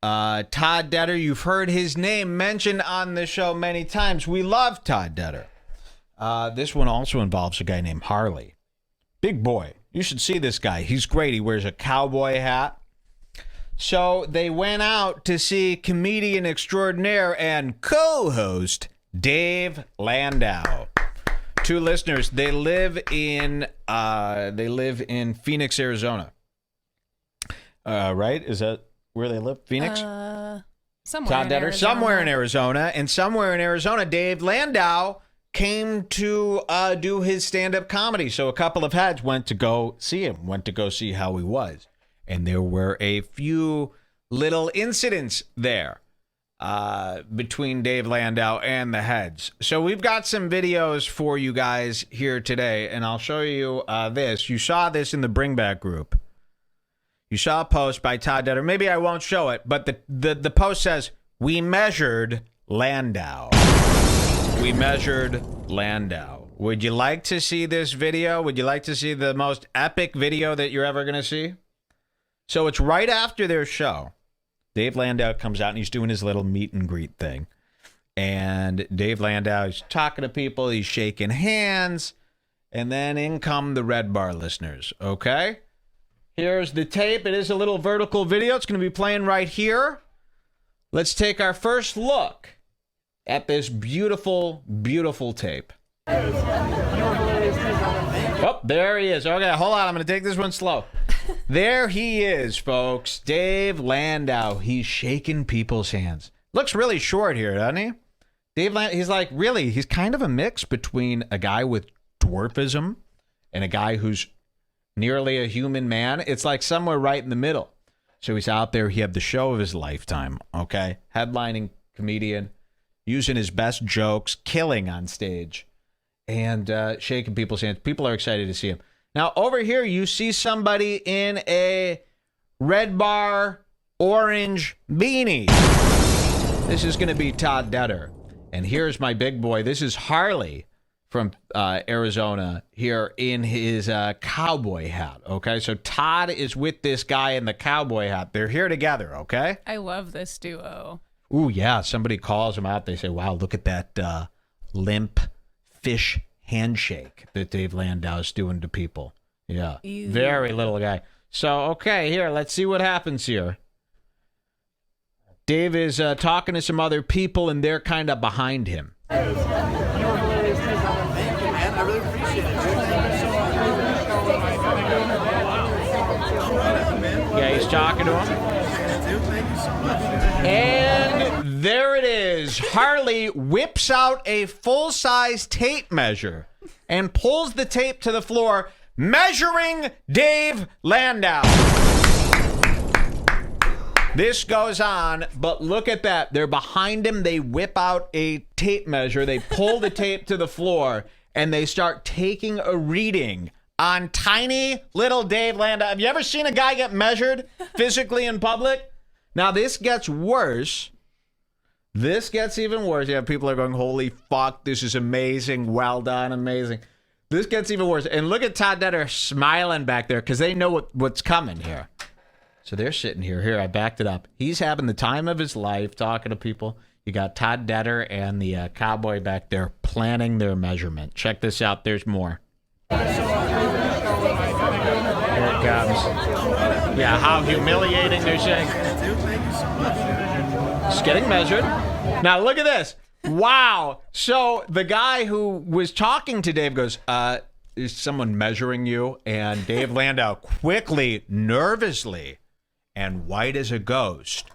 Todd Detter, you've heard his name mentioned on the show many times. We love Todd Detter. This one also involves a guy named Harley. Big boy. You should see this guy. He's great. He wears a cowboy hat. So they went out to see comedian extraordinaire and co-host Dave Landau. Two listeners. They live in Phoenix, Arizona. Right? Is that where they live? Phoenix? Somewhere in Arizona. And somewhere in Arizona, Dave Landau came to do his stand-up comedy. So a couple of heads went to go see him, went to go see how he was. And there were a few little incidents there between Dave Landau and the heads. So we've got some videos for you guys here today, and I'll show you this. You saw this in the Bring Back group. You saw a post by Todd Detter. Maybe I won't show it, but the post says, "We measured Landau." We measured Landau. Would you like to see this video? Would you like to see the most epic video that you're ever going to see? So it's right after their show. Dave Landau comes out and he's doing his little meet and greet thing. And Dave Landau is talking to people. He's shaking hands. And then in come the Red Bar listeners. Okay? Here's the tape. It is a little vertical video. It's going to be playing right here. Let's take our first look at this beautiful, beautiful tape. Oh, there he is. Okay, hold on. I'm going to take this one slow. There he is, folks. Dave Landau. He's shaking people's hands. Looks really short here, doesn't he? Dave Landau, he's kind of a mix between a guy with dwarfism and a guy who's nearly a human man. It's like somewhere right in the middle. So he's out there. He had the show of his lifetime, okay? Headlining comedian, using his best jokes, killing on stage, and shaking people's hands. People are excited to see him. Now, over here, you see somebody in a Red Bar orange beanie. This is going to be Todd Detter. And here's my big boy. This is Harley from Arizona here in his cowboy hat, okay? So Todd is with this guy in the cowboy hat. They're here together, okay? I love this duo. Ooh, yeah. Somebody calls him out. They say, wow, look at that limp fish handshake that Dave Landau is doing to people. Yeah. Ew. Very little guy. So, okay, here, let's see what happens here. Dave is talking to some other people, and they're kind of behind him. Thank you, man. I really appreciate it. Yeah, he's talking to him. Thank you so much. And there it is. Harley whips out a full-size tape measure and pulls the tape to the floor, measuring Dave Landau. This goes on, but look at that. They're behind him. They whip out a tape measure. They pull the tape to the floor, and they start taking a reading on tiny little Dave Landau. Have you ever seen a guy get measured physically in public? Now, this gets worse. This gets even worse. Yeah, people are going, holy fuck, this is amazing. Well done, amazing. This gets even worse. And look at Todd Detter smiling back there because they know what's coming here. So they're sitting here. Here, I backed it up. He's having the time of his life talking to people. You got Todd Detter and the cowboy back there planning their measurement. Check this out. There's more. Here it comes. Yeah, how humiliating they're saying. It's getting measured. Now, look at this. Wow. So the guy who was talking to Dave goes, is someone measuring you? And Dave Landau quickly, nervously, and white as a ghost,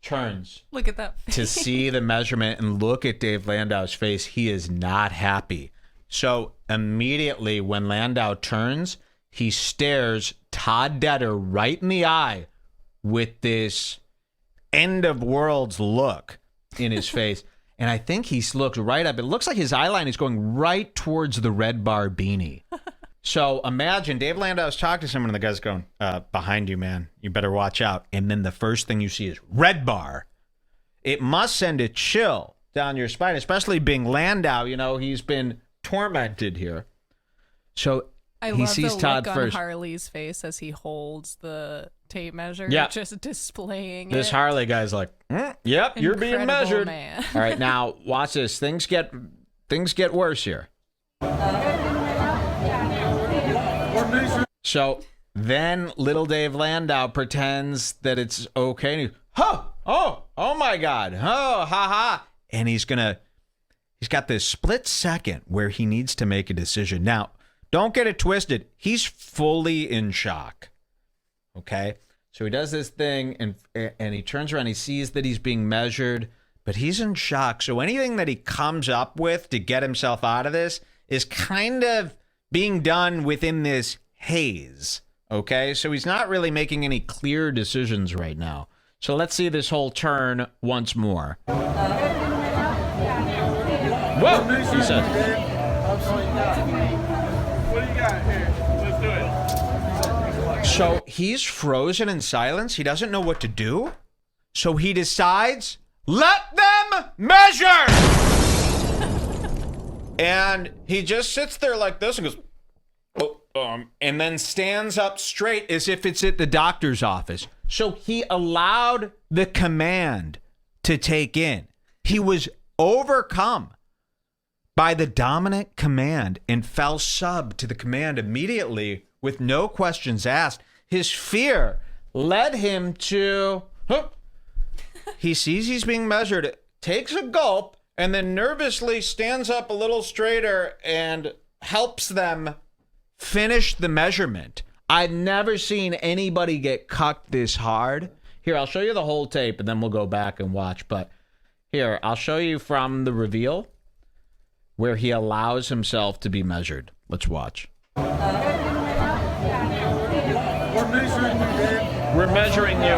turns. Look at that face. To see the measurement and look at Dave Landau's face. He is not happy. So immediately when Landau turns, he stares Todd Detter right in the eye with this end of worlds look in his face. And I think he looks right up. It looks like his eyeline is going right towards the Red Bar beanie. So imagine Dave Landau is talking to someone and the guy's going, behind you, man. You better watch out. And then the first thing you see is Red Bar. It must send a chill down your spine, especially being Landau. You know, he's been tormented here. So I he love sees the Todd look first. on Harley's face as he holds the tape measure, Yeah. just displaying This it. Harley guy's like, yep, you're being Incredible measured. man. All right, now watch this. Things get worse here. So then little Dave Landau pretends that it's okay. And he's, oh my God. Oh, ha ha. And he's got this split second where he needs to make a decision. Now, don't get it twisted. He's fully in shock. Okay? So he does this thing and he turns around. He sees that he's being measured, but he's in shock. So anything that he comes up with to get himself out of this is kind of being done within this haze. Okay? So he's not really making any clear decisions right now. So let's see this whole turn once more. Whoa! He says. What do you got here? Let's do it. So he's frozen in silence. He doesn't know what to do. So he decides, let them measure! And he just sits there like this and goes, and then stands up straight as if it's at the doctor's office. So he allowed the command to take in. He was overcome by the dominant command and fell sub to the command immediately with no questions asked. His fear led him to, he sees he's being measured, takes a gulp, and then nervously stands up a little straighter and helps them finish the measurement. I've never seen anybody get cucked this hard. Here, I'll show you the whole tape and then we'll go back and watch. But here, I'll show you from the reveal where he allows himself to be measured. Let's watch. We're measuring you, man. We're measuring you.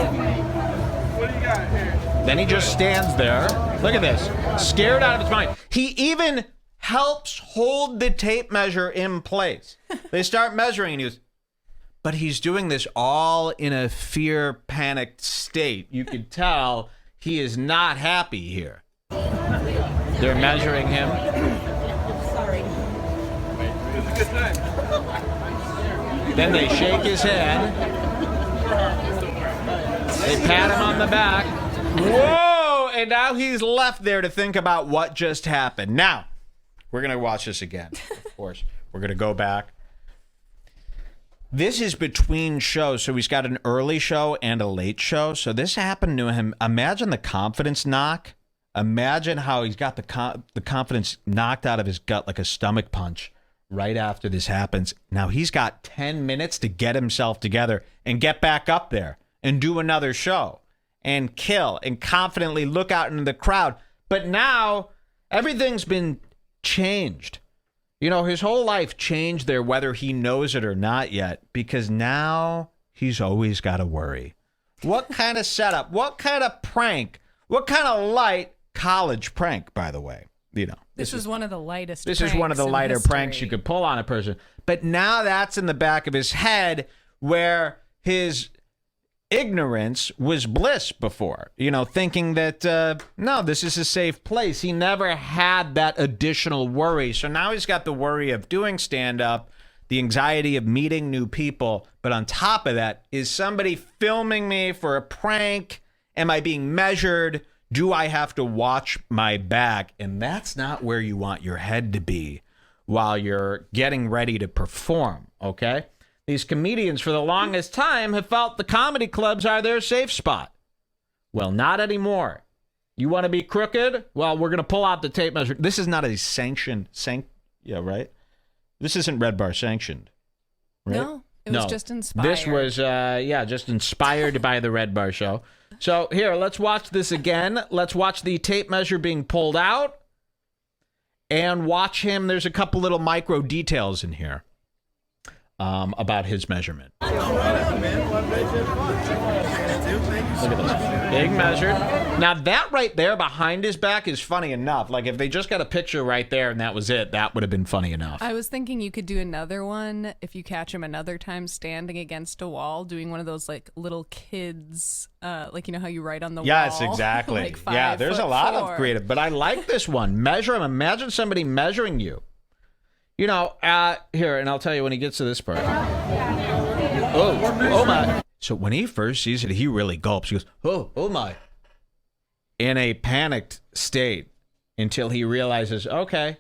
What do you got here? Then he just stands there. Look at this. Scared out of his mind. He even helps hold the tape measure in place. They start measuring and he goes, but he's doing this all in a fear panicked state. You could tell he is not happy here. They're measuring him. It's a good time. Then they shake his head. They pat him on the back. Whoa! And now he's left there to think about what just happened. Now, we're going to watch this again, of course. We're going to go back. This is between shows, so he's got an early show and a late show. So this happened to him. Imagine the confidence knock. Imagine how he's got the confidence knocked out of his gut like a stomach punch right after this happens. Now he's got 10 minutes to get himself together and get back up there and do another show and kill and confidently look out into the crowd. But now everything's been changed. You know, his whole life changed there, whether he knows it or not yet, because now he's always got to worry. What kind of setup? What kind of prank? What kind of light college prank, by the way? You know, This is one of the lightest. this is one of the lighter pranks you could pull on a person. But now that's in the back of his head where his ignorance was bliss before, you know, thinking that, no, this is a safe place. He never had that additional worry. So now he's got the worry of doing stand-up, the anxiety of meeting new people. But on top of that, is somebody filming me for a prank? Am I being measured? Do I have to watch my back? And that's not where you want your head to be while you're getting ready to perform, okay? These comedians for the longest time have felt the comedy clubs are their safe spot. Well, not anymore. You want to be crooked? Well, we're going to pull out the tape measure. This is not a sanctioned, yeah, right? This isn't Red Bar sanctioned, right? No, it was just inspired. This was, just inspired by the Red Bar show. So here, let's watch this again. Let's watch the tape measure being pulled out and watch him. There's a couple little micro details in here about his measurement. Look at this. Big measured. Now that right there behind his back is funny enough. Like if they just got a picture right there and that was it, that would have been funny enough. I was thinking you could do another one if you catch him another time standing against a wall doing one of those like little kids, like you know how you write on the wall. Yes, exactly. Like yeah, there's a lot 5'4". of creative, but I like this one. Measure him. Imagine somebody measuring you. You know, here, and I'll tell you when he gets to this part. Oh my. So when he first sees it, he really gulps. He goes, oh my. In a panicked state until he realizes, okay.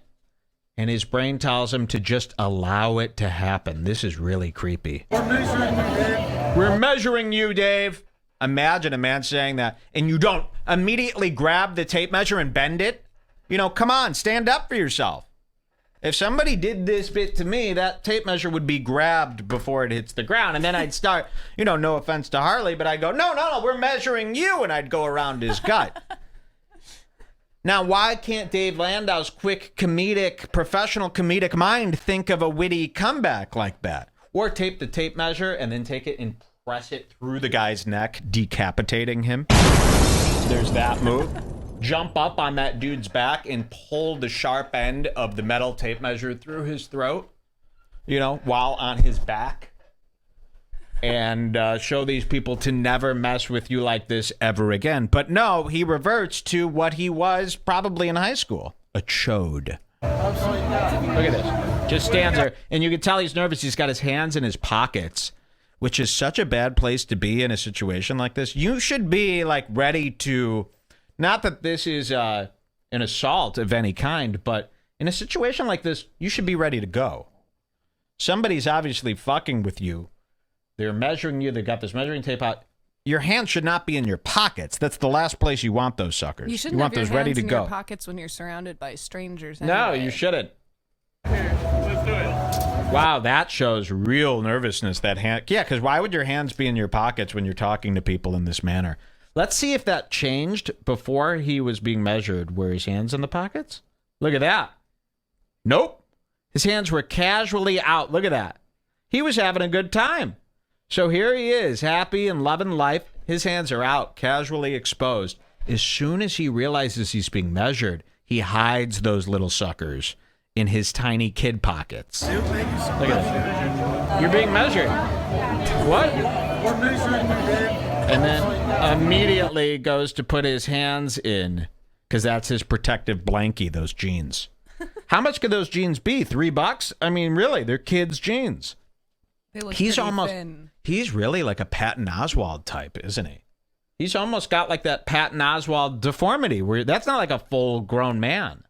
And his brain tells him to just allow it to happen. This is really creepy. We're measuring you, Dave. Imagine a man saying that, and you don't immediately grab the tape measure and bend it. You know, come on, stand up for yourself. If somebody did this bit to me, that tape measure would be grabbed before it hits the ground. And then I'd start, you know, no offense to Harley, but I'd go, no, we're measuring you. And I'd go around his gut. Now, why can't Dave Landau's quick professional comedic mind think of a witty comeback like that? Or tape the tape measure and then take it and press it through the guy's neck, decapitating him. There's that move. Jump up on that dude's back and pull the sharp end of the metal tape measure through his throat, you know, while on his back. And show these people to never mess with you like this ever again. But no, he reverts to what he was probably in high school, a chode. Look at this. Just stands there. And you can tell he's nervous. He's got his hands in his pockets, which is such a bad place to be in a situation like this. You should be like ready to, not that this is an assault of any kind, but in a situation like this, you should be ready to go. Somebody's obviously fucking with you. They're measuring you. They've got this measuring tape out. Your hands should not be in your pockets. That's the last place you want those suckers. You shouldn't want have those your ready hands to in go. your pockets when you're surrounded by strangers. No, anyway. you shouldn't. Here, let's do it. Wow, that shows real nervousness. That hand, yeah, because why would your hands be in your pockets when you're talking to people in this manner? Let's see if that changed before he was being measured. Were his hands in the pockets? Look at that. Nope. His hands were casually out. Look at that. He was having a good time. So here he is, happy and loving life. His hands are out, casually exposed. As soon as he realizes he's being measured, he hides those little suckers in his tiny kid pockets. Look at this. You're being measured. What? And then immediately goes to put his hands in, because that's his protective blankie, those jeans. How much could those jeans be? $3? I mean, really, they're kids' jeans. They look He's pretty almost, thin. he's really like a Patton Oswalt type, isn't he? He's almost got like that Patton Oswalt deformity where that's not like a full grown man.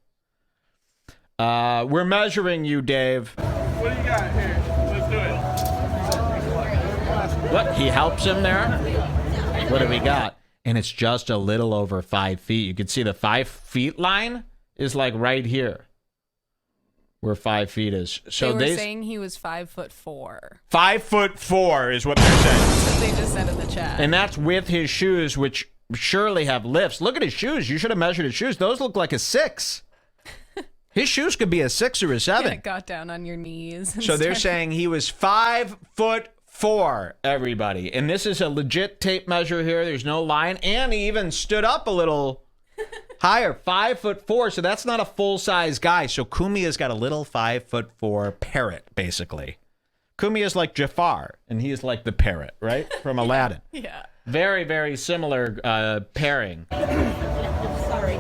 We're measuring you, Dave. What do you got here? Let's do it. What? He helps him there? What do we got? And it's just a little over 5 feet. You can see the 5 feet line is like right here. Where 5 feet is. So they were saying he was 5'4". 5'4" is what they're saying. That's what they just said in the chat. And that's with his shoes, which surely have lifts. Look at his shoes. You should have measured his shoes. Those look like a 6. His shoes could be a 6 or a 7. Yeah, got down on your knees. So they're saying he was 5'4", everybody. And this is a legit tape measure here. There's no line. And he even stood up a little higher, 5'4". So that's not a full-size guy. So Kumia's got a little 5'4" parrot, basically. Kumia's like Jafar, and he is like the parrot, right? From Aladdin. Yeah. Very, very similar pairing. Sorry.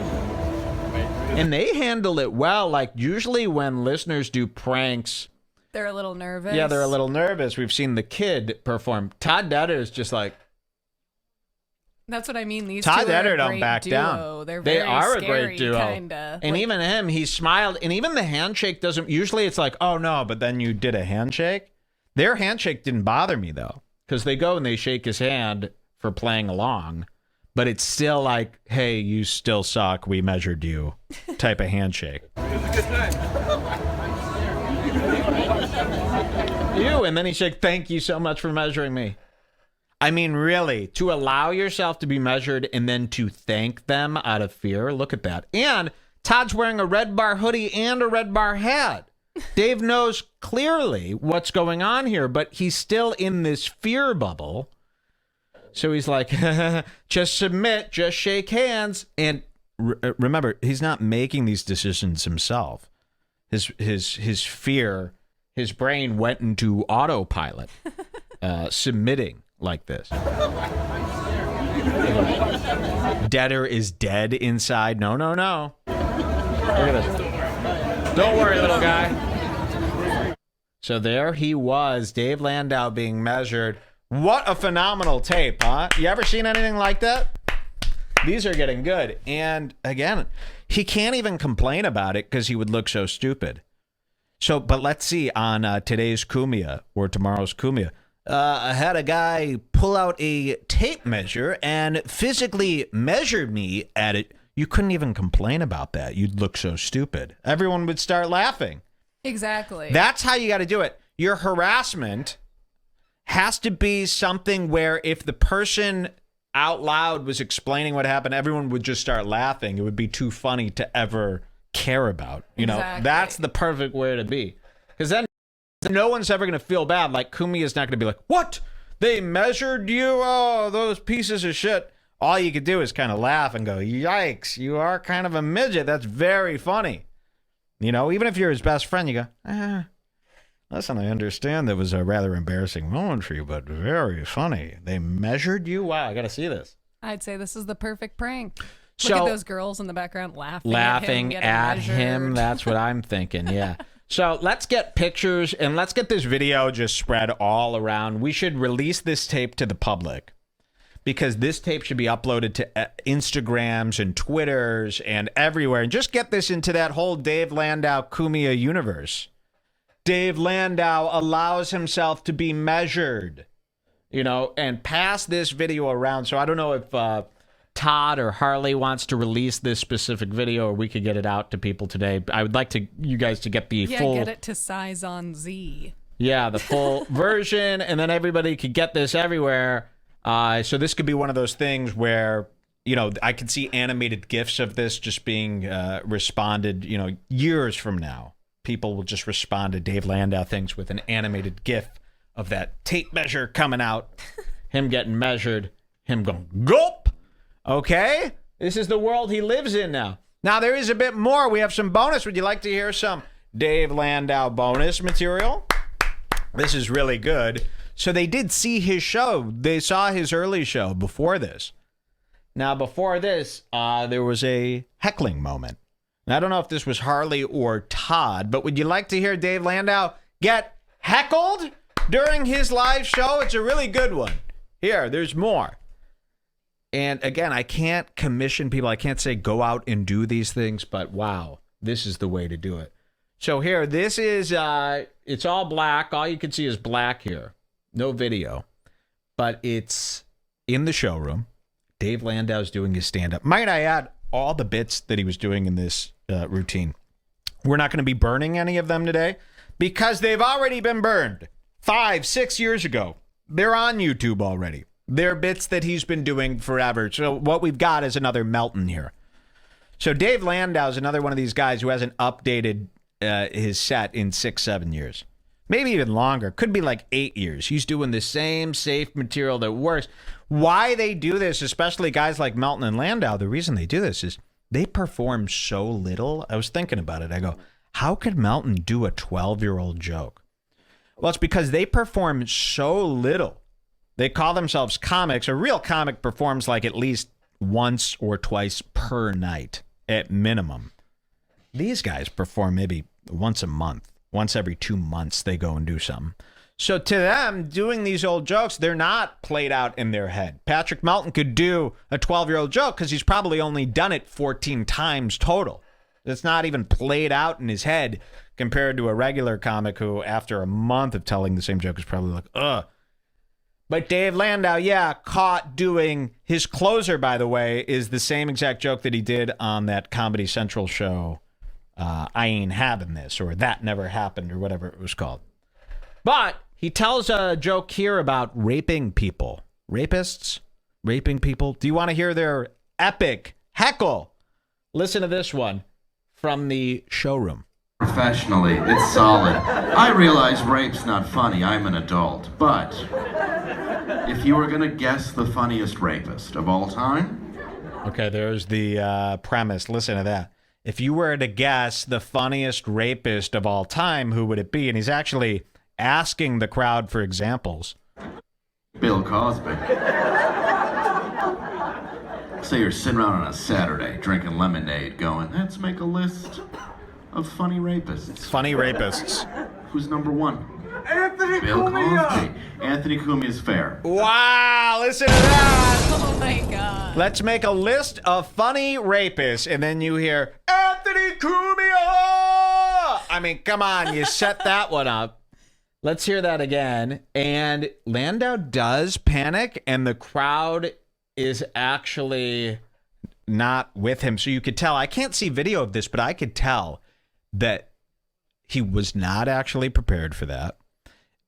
And they handle it well. Like, usually when listeners do pranks, They're a little nervous. yeah, they're a little nervous. We've seen the kid perform. Todd Detter is just like, That's what I mean. These Todd two are Detter a don't great back duo. down. They're They very are a scary, great duo. Kinda. And even him, he smiled. And even the handshake doesn't, usually it's like, oh no, but then you did a handshake. Their handshake didn't bother me though, because they go and they shake his hand for playing along. But it's still like, hey, you still suck. We measured you type of handshake. It was a good time. You, and then he's like, thank you so much for measuring me. I mean, really, to allow yourself to be measured and then to thank them out of fear. Look at that. And Todd's wearing a Red Bar hoodie and a Red Bar hat. Dave knows clearly what's going on here, but he's still in this fear bubble. So he's like, just submit, just shake hands. And remember, he's not making these decisions himself. His fear, his brain went into autopilot, submitting like this. Deader is dead inside. No. Look at this. Don't worry, little guy. So there he was, Dave Landau being measured. What a phenomenal tape, huh? You ever seen anything like that? These are getting good. And again, he can't even complain about it because he would look so stupid. So, but let's see on today's Kumia or tomorrow's Kumia. I had a guy pull out a tape measure and physically measure me at it. You couldn't even complain about that. You'd look so stupid. Everyone would start laughing. Exactly. That's how you got to do it. Your harassment has to be something where if the person out loud was explaining what happened, everyone would just start laughing. It would be too funny to ever care about. You know, that's the perfect way to be. Because then no one's ever going to feel bad. Like, Kumi is not going to be like, what? They measured you? Oh, those pieces of shit. All you could do is kind of laugh and go, yikes, you are kind of a midget. That's very funny. You know, even if you're his best friend, you go, listen, I understand that was a rather embarrassing moment for you, but very funny. They measured you? Wow, I got to see this. I'd say this is the perfect prank. So, look at those girls in the background laughing at him. That's what I'm thinking, yeah. So let's get pictures and let's get this video just spread all around. We should release this tape to the public because this tape should be uploaded to Instagrams and Twitters and everywhere. And just get this into that whole Dave Landau Kumia universe. Dave Landau allows himself to be measured, you know, and pass this video around. So I don't know if Todd or Harley wants to release this specific video, or we could get it out to people today. I would like you guys to get the full... get it to Size on Z. Yeah, the full version, and then everybody could get this everywhere. So this could be one of those things where, you know, I could see animated GIFs of this just being responded, you know, years from now. People will just respond to Dave Landau things with an animated GIF of that tape measure coming out, him getting measured, him going, gulp! Okay? This is the world he lives in now. Now, there is a bit more. We have some bonus. Would you like to hear some Dave Landau bonus material? This is really good. So they did see his show. They saw his early show before this. Now, before this, there was a heckling moment. Now, I don't know if this was Harley or Todd, but would you like to hear Dave Landau get heckled during his live show? It's a really good one. Here, there's more. And again, I can't commission people. I can't say go out and do these things, but wow, this is the way to do it. So here, this is, it's all black. All you can see is black here. No video, but it's in the showroom. Dave Landau's doing his stand-up. Might I add, all the bits that he was doing in this routine. We're not going to be burning any of them today because they've already been burned 5-6 years ago. They're on YouTube already. They're bits that he's been doing forever. So what we've got is another Melton here. So Dave Landau is another one of these guys who hasn't updated his set in 6-7 years. Maybe even longer. Could be like 8 years. He's doing the same safe material that works. Why they do this, especially guys like Melton and Landau, the reason they do this is they perform so little. I was thinking about it. I go, how could Melton do a 12-year-old joke? Well, it's because they perform so little. They call themselves comics. A real comic performs like at least once or twice per night at minimum. These guys perform maybe once a month. Once every 2 months, they go and do something. So to them, doing these old jokes, they're not played out in their head. Patrick Melton could do a 12-year-old joke because he's probably only done it 14 times total. It's not even played out in his head compared to a regular comic who, after a month of telling the same joke, is probably like, ugh. But Dave Landau, caught doing his closer, by the way, is the same exact joke that he did on that Comedy Central show, I Ain't Having This, or That Never Happened, or whatever it was called. But he tells a joke here about raping people. Rapists? Raping people? Do you want to hear their epic heckle? Listen to this one from the showroom. Professionally, it's solid. I realize rape's not funny. I'm an adult. But if you were going to guess the funniest rapist of all time... Okay, there's the premise. Listen to that. If you were to guess the funniest rapist of all time, who would it be? And he's actually asking the crowd for examples. Bill Cosby. Say you're sitting around on a Saturday drinking lemonade going, let's make a list of funny rapists. Funny rapists. Who's number one? Anthony Bill Cosby. Anthony Cumia's fair. Wow, listen to that. Oh my god. Let's make a list of funny rapists, and then you hear Anthony Cumia. I mean, come on, you set that one up. Let's hear that again. And Landau does panic, and the crowd is actually not with him. So you could tell, I can't see video of this, but I could tell that he was not actually prepared for that.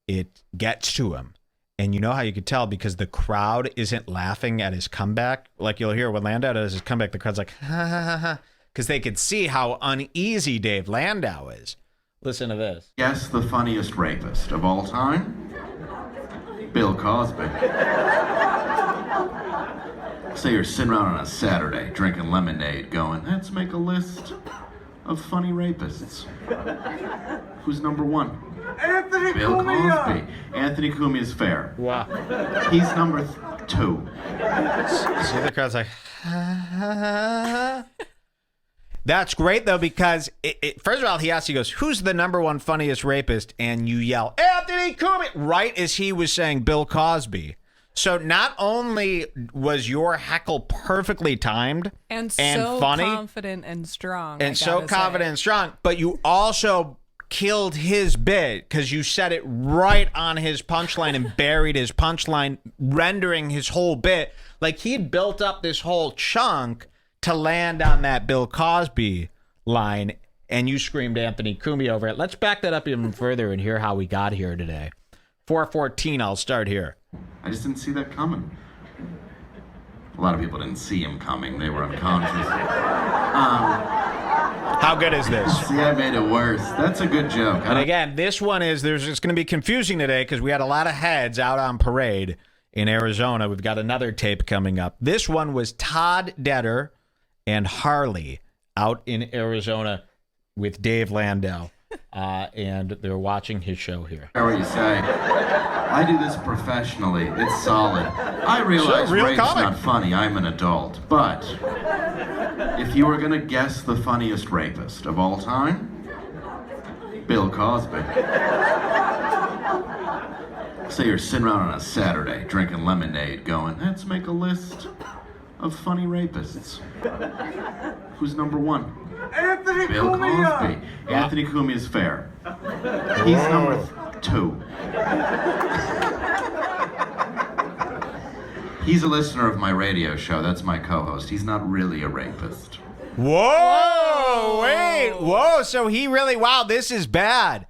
It gets to him. And you know how you could tell, because the crowd isn't laughing at his comeback. Like you'll hear when Landau does his comeback, the crowd's like, ha ha ha ha, because they could see how uneasy Dave Landau is. Listen to this. Guess the funniest rapist of all time? Bill Cosby. Say you're sitting around on a Saturday drinking lemonade going, let's make a list of funny rapists. Who's number one? Anthony Bill Cumia. Cosby. Anthony Cumia's fair. Wow. He's number 2. See, the crowd's like, That's great, though, because first of all, he asks, he goes, who's the number one funniest rapist? And you yell, Anthony Cumia, right as he was saying Bill Cosby. So not only was your heckle perfectly timed And so funny, confident and strong. and so confident and strong, but you also killed his bit because you said it right on his punchline and buried his punchline, rendering his whole bit. Like he'd built up this whole chunk to land on that Bill Cosby line, and you screamed Anthony Cumia over it. Let's back that up even further and hear how we got here today. 4:14, I'll start here. I just didn't see that coming. A lot of people didn't see him coming. They were unconscious. How good is this? See, I made it worse. That's a good joke. And again, this one is, it's going to be confusing today because we had a lot of heads out on parade in Arizona. We've got another tape coming up. This one was Todd Detter and Harley out in Arizona with Dave Landau. And they're watching his show here. What you say? I do this professionally. It's solid. I realize real rape's comic. not funny. I'm an adult. But if you were going to guess the funniest rapist of all time, Bill Cosby. Say you're sitting around on a Saturday drinking lemonade going, let's make a list of funny rapists. Who's number one? Anthony Bill Cumia. Cosby. Anthony Cumia's fair. He's number 2. He's a listener of my radio show. That's my co-host. He's not really a rapist. Whoa, wait, whoa. So he really, wow, this is bad.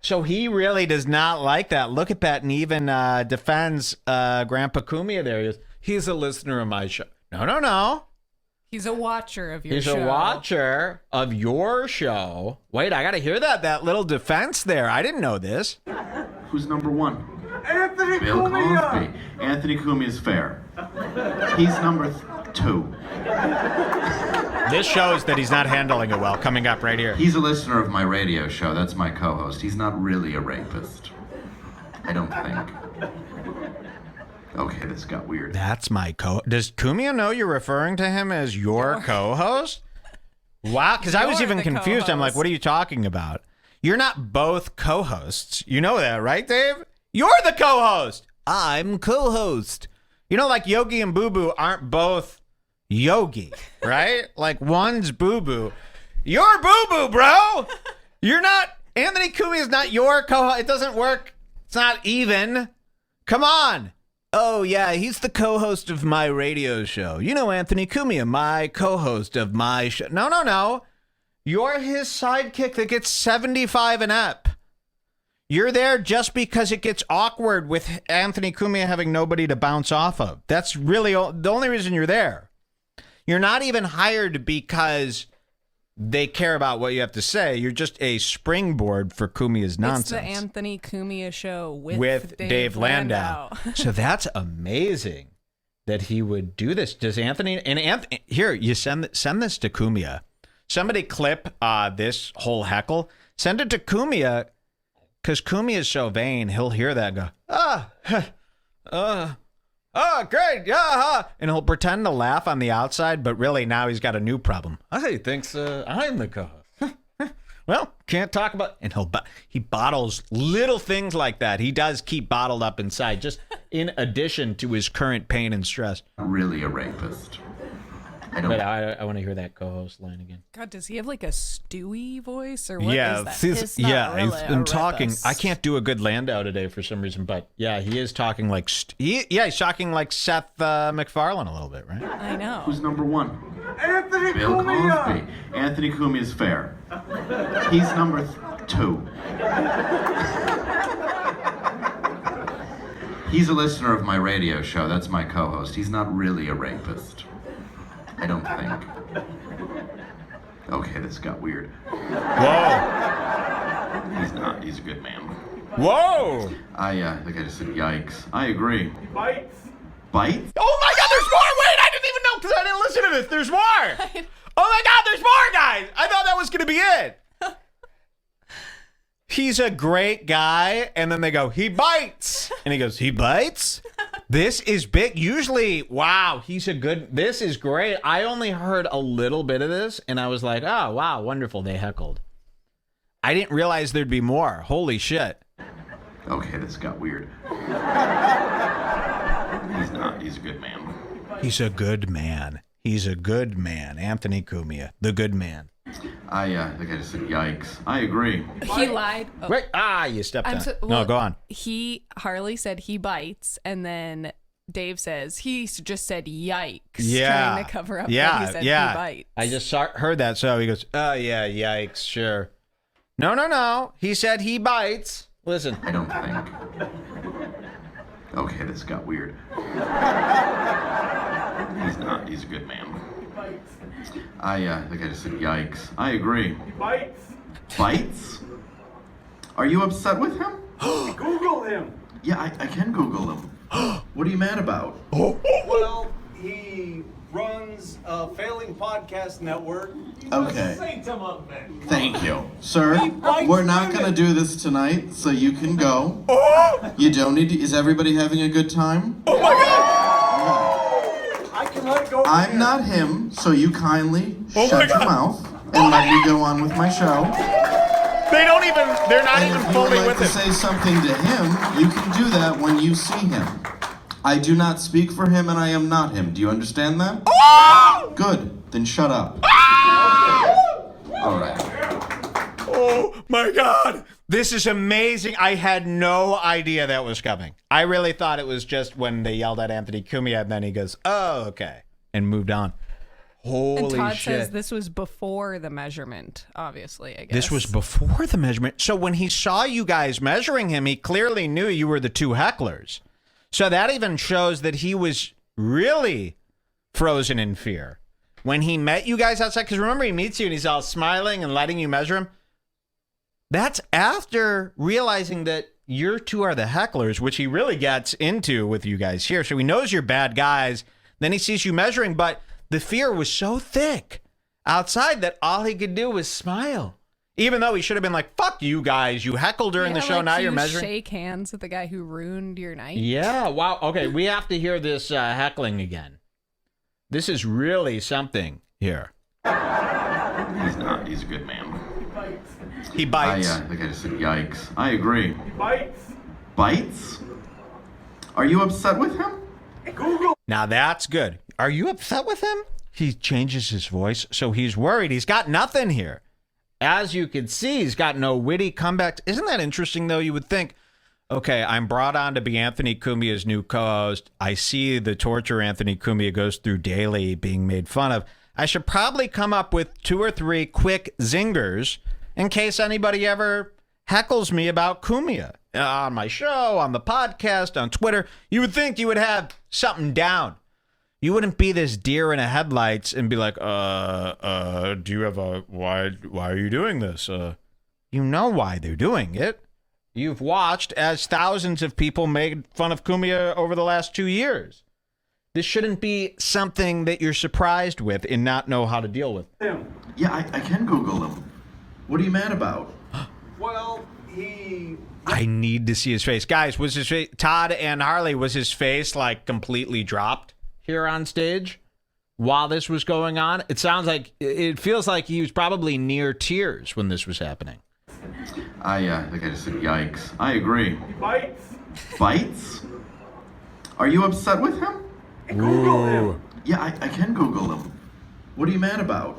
So he really does not like that. Look at that, and even defends Grandpa Cumia there. He goes, he's a listener of my show. No. He's a watcher of your He's show. a watcher of your show. Wait, I got to hear that little defense there. I didn't know this. Who's number one? Anthony Bill Cumia. Cosby. Anthony Cumia's fair. He's number 2. This shows that he's not handling it well. Coming up right here. He's a listener of my radio show. That's my co-host. He's not really a rapist. I don't think. Okay, this got weird. That's my Does Cumia know you're referring to him as your co-host? Wow, because I was You're even the confused. I'm like, co-host. what are you talking about? You're not both co-hosts. You know that, right, Dave? You're the co-host. I'm co-host. You know, like Yogi and Boo Boo aren't both Yogi, right? Like one's Boo Boo. You're Boo Boo, bro. You're not. Anthony Cumia is not your co-host. It doesn't work. It's not even. Come on. Oh, yeah, he's the co-host of my radio show. You know Anthony Cumia, my co-host of my show. No. You're his sidekick that gets 75 and up. You're there just because it gets awkward with Anthony Cumia having nobody to bounce off of. That's really the only reason you're there. You're not even hired because they care about what you have to say. You're just a springboard for Cumia's nonsense. It's the Anthony Cumia show with Dave Landau. So that's amazing that he would do this. Does Anthony here, you send this to Cumia. Somebody clip this whole heckle. Send it to Cumia, because Cumia is so vain. He'll hear that and go, great, yeah, and he'll pretend to laugh on the outside, but really now he's got a new problem. He thinks I'm the co-host. Well, can't talk about, and he bottles little things like that. He does keep bottled up inside, just in addition to his current pain and stress. Really a rapist. I don't. But I want to hear that co-host line again. God, does he have like a Stewie voice or what Yeah, is that? he's, It's not yeah, really he's a been talking. rapist. I can't do a good Landau today for some reason, but yeah, he is talking like he's talking like Seth MacFarlane a little bit, right? I know. Who's number one? Anthony Bill Cumia! Cosby. Anthony Cumia is fair. He's number 2. He's a listener of my radio show. That's my co-host. He's not really a rapist. I don't think. Okay, this got weird. Whoa! He's not. He's a good man. Whoa! I think I just said yikes. I agree. Bites. Bites? Oh my God, there's more! Wait, I didn't even know because I didn't listen to this. There's more! Oh my God, there's more, guys! I thought that was going to be it. He's a great guy, and then they go, he bites. And he goes, he bites? This is big. Usually, wow, this is great. I only heard a little bit of this, and I was like, oh, wow, wonderful, they heckled. I didn't realize there'd be more. Holy shit. Okay, this got weird. He's not. He's a good man. He's a good man. He's a good man. Anthony Cumia, the good man. I think I just said yikes. I agree. He lied. Oh. Wait, you stepped on. No, well, go on. Harley said he bites, and then Dave says he just said yikes, Yeah. trying to cover up Yeah, that he said yeah. he bites. I just heard that, so he goes, oh, yeah, yikes, sure. No. He said he bites. Listen. I don't think. Okay, this got weird. He's not. He's a good man. I think I just said yikes. I agree. Bites. Bites? Are you upset with him? Google him. Yeah, I can Google him. What are you mad about? Well, he runs a failing podcast network. Okay. Say to my man. Thank you. Sir, bites we're not women. going to do this tonight, so you can go. You don't need to. Is everybody having a good time? Oh my God! I can let it go. from I'm here. not him, so you kindly shut your mouth and let me go on with my show. They're not even And if you would fully like with to him. say something to him, you can do that when you see him. I do not speak for him, and I am not him. Do you understand that? Good. Then shut up. All right. Oh my God. This is amazing. I had no idea that was coming. I really thought it was just when they yelled at Anthony Cumia and then he goes, oh, okay. And moved on. Holy and Todd shit. says this was before the measurement, obviously, I guess. This was before the measurement. So when he saw you guys measuring him, he clearly knew you were the two hecklers. So that even shows that he was really frozen in fear. When he met you guys outside, because remember he meets you and he's all smiling and letting you measure him. That's after realizing that you two are the hecklers, which he really gets into with you guys here. So he knows you're bad guys. Then he sees you measuring, but the fear was so thick outside that all he could do was smile. Even though he should have been like, fuck you guys, you heckled during the show, like now you you're measuring. shake hands with the guy who ruined your night. Yeah, wow. Okay, we have to hear this heckling again. This is really something here. He's not. He's a good man. He bites. I think I just said yikes. I agree. Bites. Bites? Are you upset with him? Google. Now that's good. Are you upset with him? He changes his voice, so he's worried. He's got nothing here. As you can see, he's got no witty comebacks. Isn't that interesting, though? You would think, okay, I'm brought on to be Anthony Cumia's new co-host. I see the torture Anthony Cumia goes through daily being made fun of. I should probably come up with 2 or 3 quick zingers in case anybody ever heckles me about Cumia on my show, on the podcast, on Twitter. You would think you would have something down. You wouldn't be this deer in the headlights and be like, do you have why are you doing this? You know why they're doing it. You've watched as thousands of people made fun of Cumia over the last 2 years. This shouldn't be something that you're surprised with and not know how to deal with. Him. Yeah, I can Google him. What are you mad about? Well, he. I need to see his face. Guys, was his face, Todd and Harley, was his face like completely dropped here on stage? while this was going on? It feels like he was probably near tears when this was happening. I think I just said yikes. I agree. He bites. Bites? Are you upset with him? Google him. Yeah, I can Google him. What are you mad about?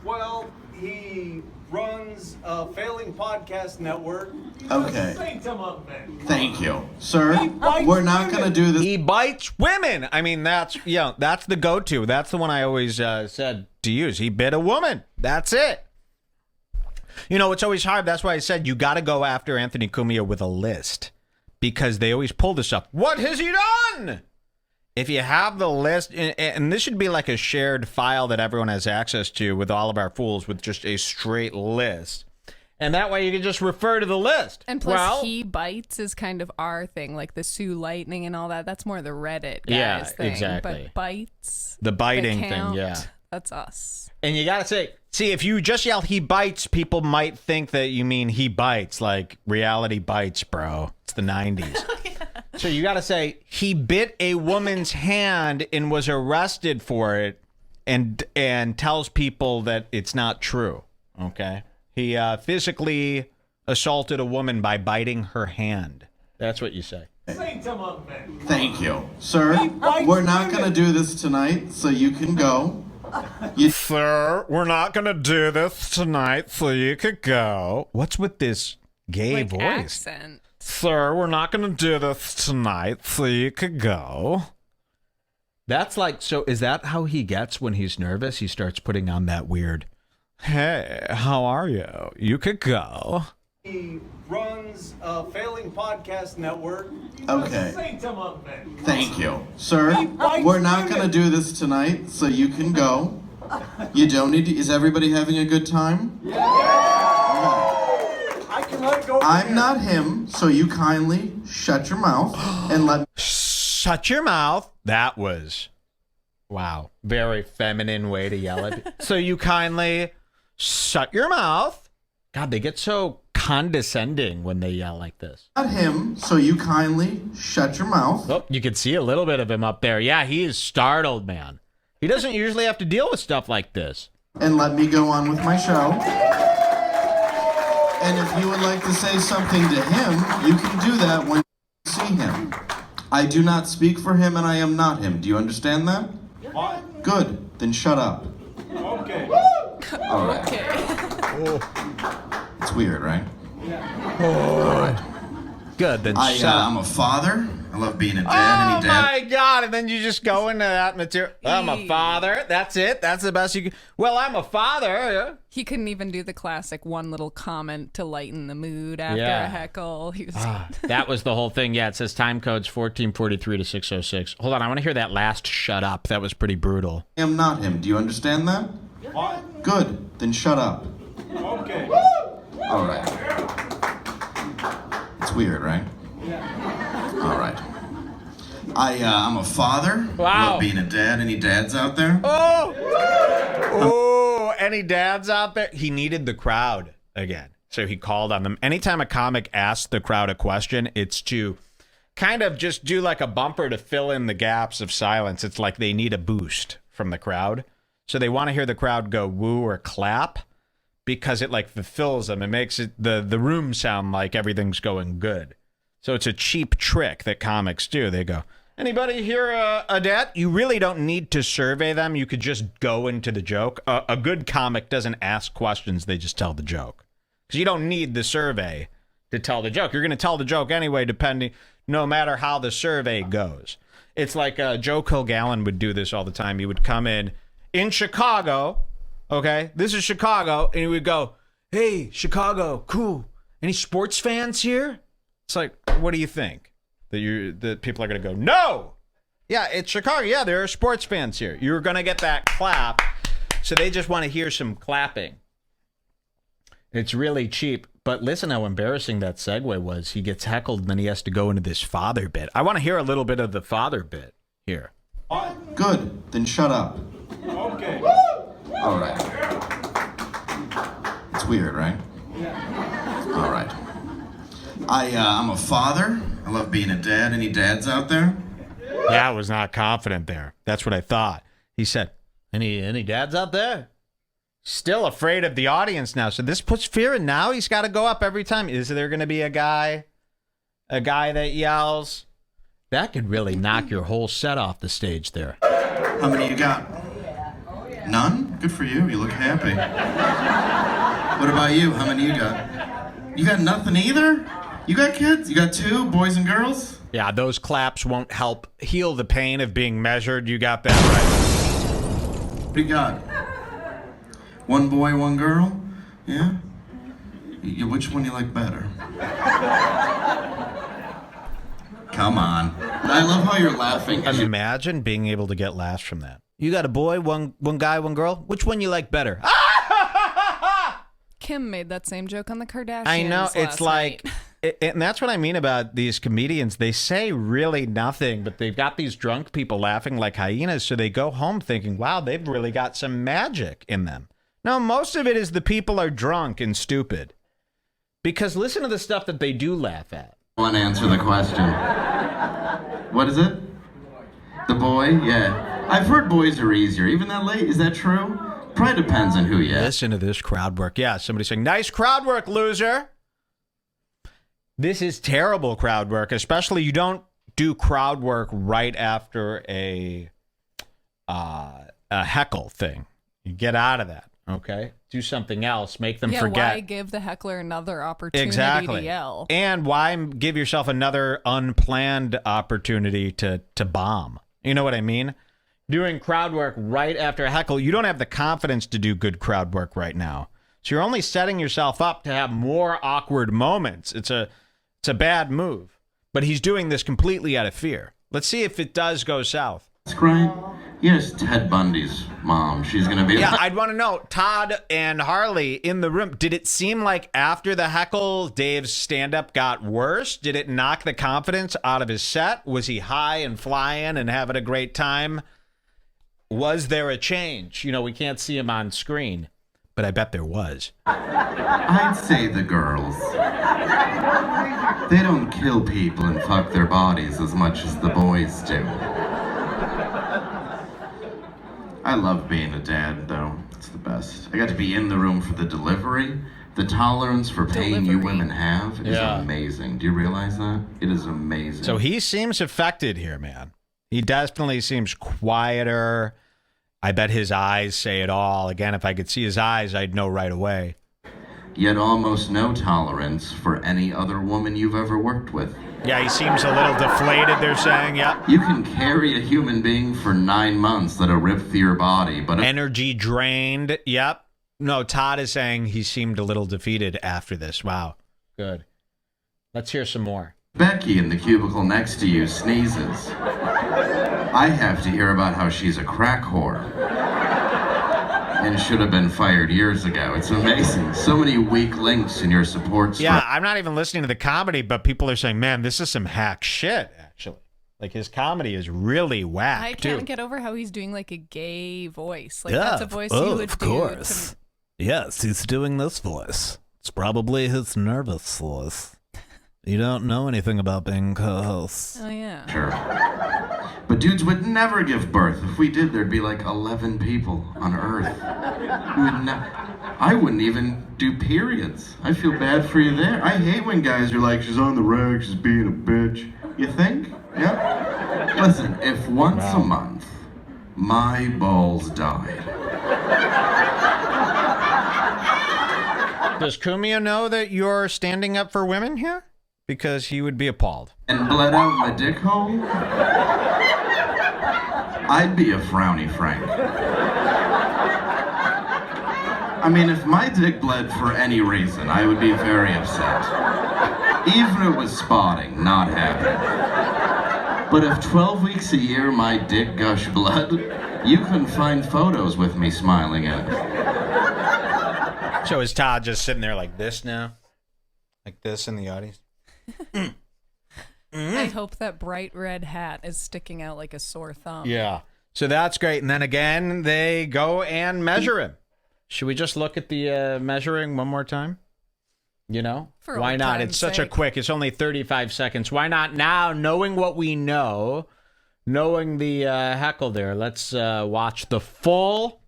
Well, he runs a failing podcast network. Okay. Saint among men. Thank you. Sir, bites we're not going to do this. He bites women. I mean, that's the go-to. That's the one I always said to use. He bit a woman. That's it. You know, it's always hard. That's why I said you got to go after Anthony Cumia with a list, because they always pull this up. What has he done? If you have the list, and this should be like a shared file that everyone has access to with all of our fools, with just a straight list. And that way you can just refer to the list. And plus, he bites is kind of our thing, like the Sue Lightning and all that. That's more the Reddit guys thing. Exactly. But bites, the biting thing, count, yeah. That's us. And you got to see, if you just yell, he bites, people might think that you mean he bites, like Reality Bites, bro. It's the 90s. So you got to say, he bit a woman's hand and was arrested for it, and tells people that it's not true, okay? He physically assaulted a woman by biting her hand. That's what you say. Saint among men. Thank you. Sir, we're not going to do this tonight, so you can go. Sir, we're not going to do this tonight, so you could go. What's with this gay Like voice? accent. Sir, we're not going to do this tonight, so you could go. That's like, so is that how he gets when he's nervous? He starts putting on that weird, hey, how are you? You could go. He runs a failing podcast network. Okay. Saint among men. Thank you. Sir, we're not going to do this tonight, so you can go. You don't need to. Is everybody having a good time? I can let it go. I'm not him, so you kindly shut your mouth and let. Shut your mouth. That was, wow, very feminine way to yell it. So you kindly shut your mouth. God, they get so condescending when they yell like this. Not him, so you kindly shut your mouth. Oh, you can see a little bit of him up there. Yeah, he is startled, man. He doesn't usually have to deal with stuff like this. And let me go on with my show. And if you would like to say something to him, you can do that when you see him. I do not speak for him and I am not him. Do you understand that? What? Good. Then shut up. Okay. All right. Okay. It's weird, right? All right. Good, then shut up. I'm a father. I love being a dad. Oh my God! And then you just go into that material. I'm a father. That's it. That's the best you can. Well, I'm a father. He couldn't even do the classic one little comment to lighten the mood after Yeah. a heckle. He was That was the whole thing. Yeah, it says time codes 1443 to 606. Hold on, I want to hear that last shut up. That was pretty brutal. I am not him. Do you understand that? What? Good. Then shut up. Okay. All right. It's weird, right? All right. I'm a father. Wow. I love being a dad. Any dads out there? Oh, any dads out there? He needed the crowd again. So he called on them. Anytime a comic asks the crowd a question, it's to kind of just do like a bumper to fill in the gaps of silence. It's like they need a boost from the crowd. So they want to hear the crowd go woo or clap because it like fulfills them. It makes it the room sound like everything's going good. So it's a cheap trick that comics do. They go, anybody here a dad? You really don't need to survey them. You could just go into the joke. A good comic doesn't ask questions. They just tell the joke. Because you don't need the survey to tell the joke. You're going to tell the joke anyway, no matter how the survey goes. It's like Joe Kilgallen would do this all the time. He would come in Chicago, okay? This is Chicago. And he would go, hey, Chicago, cool. Any sports fans here? It's like, what do you think? That people are going to go, no! Yeah, it's Chicago. Yeah, there are sports fans here. You're going to get that clap. So they just want to hear some clapping. It's really cheap. But listen how embarrassing that segue was. He gets heckled and then he has to go into this father bit. I want to hear a little bit of the father bit here. Good. Then shut up. Okay. All right. It's weird, right? All right. I'm a father. I love being a dad. Any dads out there? Yeah, I was not confident there. That's what I thought. He said, Any dads out there? Still afraid of the audience now. So this puts fear in. Now he's got to go up every time. Is there going to be a guy that yells? That could really knock your whole set off the stage there. How many you got? None? Good for you. You look happy. What about you? How many you got? You got nothing either? You got kids? You got 2 boys and girls? Yeah, those claps won't help heal the pain of being measured. You got that right. What do you got? 1 boy, 1 girl? Yeah? Which one you like better? Come on. I love how you're laughing. Imagine being able to get laughs from that. You got a boy, one guy, 1 girl? Which one you like better? Kim made that same joke on the Kardashians. I know. It's last like, night. and that's what I mean about these comedians. They say really nothing, but they've got these drunk people laughing like hyenas, so they go home thinking, wow, they've really got some magic in them. No, most of it is the people are drunk and stupid. Because listen to the stuff that they do laugh at. I want to answer the question. What is it? The boy? Yeah. I've heard boys are easier. Even that late? Is that true? Probably depends on who you ask. Listen to this crowd work. Yeah, somebody saying, nice crowd work, loser. This is terrible crowd work, especially you don't do crowd work right after a heckle thing. You get out of that, okay? Do something else. Make them forget. Why give the heckler another opportunity to yell? And why give yourself another unplanned opportunity to bomb? You know what I mean? Doing crowd work right after a heckle, you don't have the confidence to do good crowd work right now. So you're only setting yourself up to have more awkward moments. It's a bad move. But he's doing this completely out of fear. Let's see if it does go south. That's great. Yes, Ted Bundy's mom. She's going to be... Yeah, I'd want to know, Todd and Harley in the room, did it seem like after the heckle, Dave's stand-up got worse? Did it knock the confidence out of his set? Was he high and flying and having a great time? Was there a change? You know, we can't see him on screen, but I bet there was. I'd say the girls. They don't kill people and fuck their bodies as much as the boys do. I love being a dad, though. It's the best. I got to be in the room for the delivery. The tolerance for pain you women have is amazing. Do you realize that? It is amazing. So he seems affected here, man. He definitely seems quieter. I bet his eyes say it all. Again, if I could see his eyes, I'd know right away. Yet almost no tolerance for any other woman you've ever worked with. Yeah, he seems a little deflated, they're saying, yeah. You can carry a human being for 9 months that'll rip through your body, but... Energy drained, yep. No, Todd is saying he seemed a little defeated after this. Wow, good. Let's hear some more. Becky in the cubicle next to you sneezes. I have to hear about how she's a crack whore. And should have been fired years ago. It's amazing. So many weak links in your support. Yeah, I'm not even listening to the comedy, but people are saying, man, this is some hack shit, actually. Like, his comedy is really whack, I too. can't get over how he's doing, like, a gay voice. Like, Yeah, that's a voice you would of do. course. Yes, he's doing this voice. It's probably his nervous voice. You don't know anything about being co-hosts. Oh, yeah. Sure. But dudes would never give birth. If we did, there'd be like 11 people on Earth. I wouldn't even do periods. I feel bad for you there. I hate when guys are like, she's on the rag, she's being a bitch. You think? Yeah? Listen, if once a month my balls died. Does Kumio know that you're standing up for women here? Because he would be appalled. And bled out my dick hole? I'd be a frowny Frank. I mean, if my dick bled for any reason, I would be very upset. Even if it was spotting, not happy. But if 12 weeks a year my dick gushed blood, you can find photos with me smiling at it. So is Todd just sitting there like this now? Like this in the audience? I hope that bright red hat is sticking out like a sore thumb. Yeah. So that's great. And then again, they go and measure him. Should we just look at the measuring one more time? You know? For why old not? time's It's such a sake. it's only 35 seconds. Why not now, knowing what we know, knowing the heckle there, let's watch the full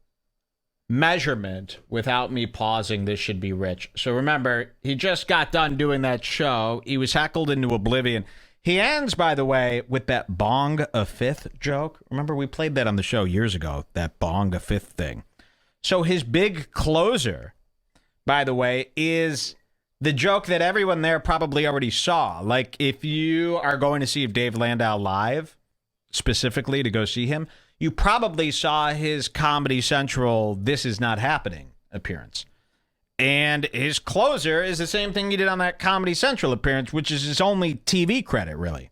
measurement without me pausing. This should be rich. So remember, he just got done doing that show. He was heckled into oblivion. He ends, by the way, with that bong a fifth joke. Remember, we played that on the show years ago, that bong a fifth thing. So his big closer, by the way, is the joke that everyone there probably already saw. Like, if you are going to see Dave Landau live, specifically to go see him, you probably saw his Comedy Central This Is Not Happening appearance. And his closer is the same thing he did on that Comedy Central appearance, which is his only TV credit, really.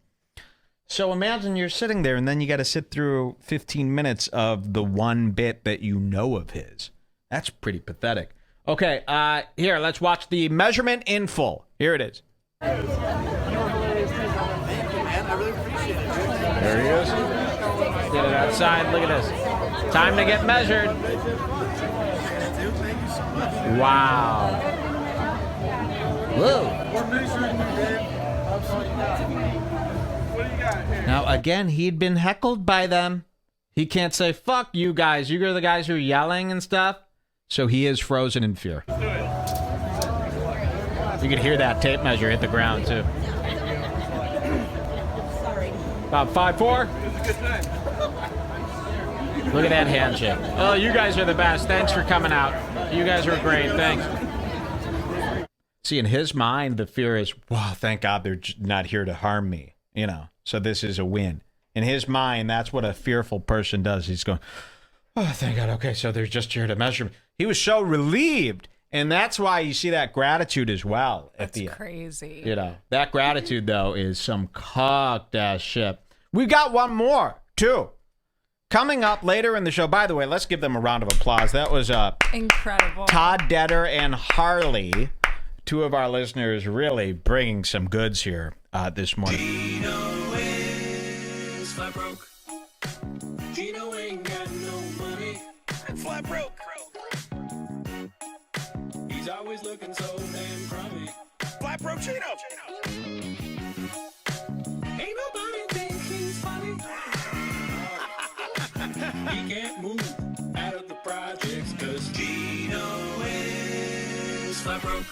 So imagine you're sitting there, and then you got to sit through 15 minutes of the one bit that you know of his. That's pretty pathetic. Okay, here, let's watch the measurement in full. Here it is. Thank you, man. I really appreciate it, dude. There he is. Get it outside. Look at this. Time to get measured. Wow. Whoa. What do you got here? Now, again, he'd been heckled by them. He can't say, fuck you guys. You're the guys who are yelling and stuff. So he is frozen in fear. Let's do it. You could hear that tape measure hit the ground, too. Sorry. About 5'4". It's a good thing. Look at that handshake. Oh, you guys are the best. Thanks for coming out. You guys were great. Thanks. See, in his mind, the fear is, wow, thank God they're not here to harm me. You know, so this is a win. In his mind, that's what a fearful person does. He's going, oh, thank God. Okay, so they're just here to measure me. He was so relieved. And that's why you see that gratitude as well. That's crazy. You know, that gratitude, though, is some cocked ass shit. We got one more, too. Coming up later in the show, by the way, let's give them a round of applause. That was Incredible. Todd Detter and Harley, two of our listeners, really bringing some goods here this morning. Gino is flat broke. Gino ain't got no money. Flat broke. He's always looking so damn crummy. Flat broke Gino. Ain't nobody think he's funny. He can't move out of the projects 'cause Gino is flat broke.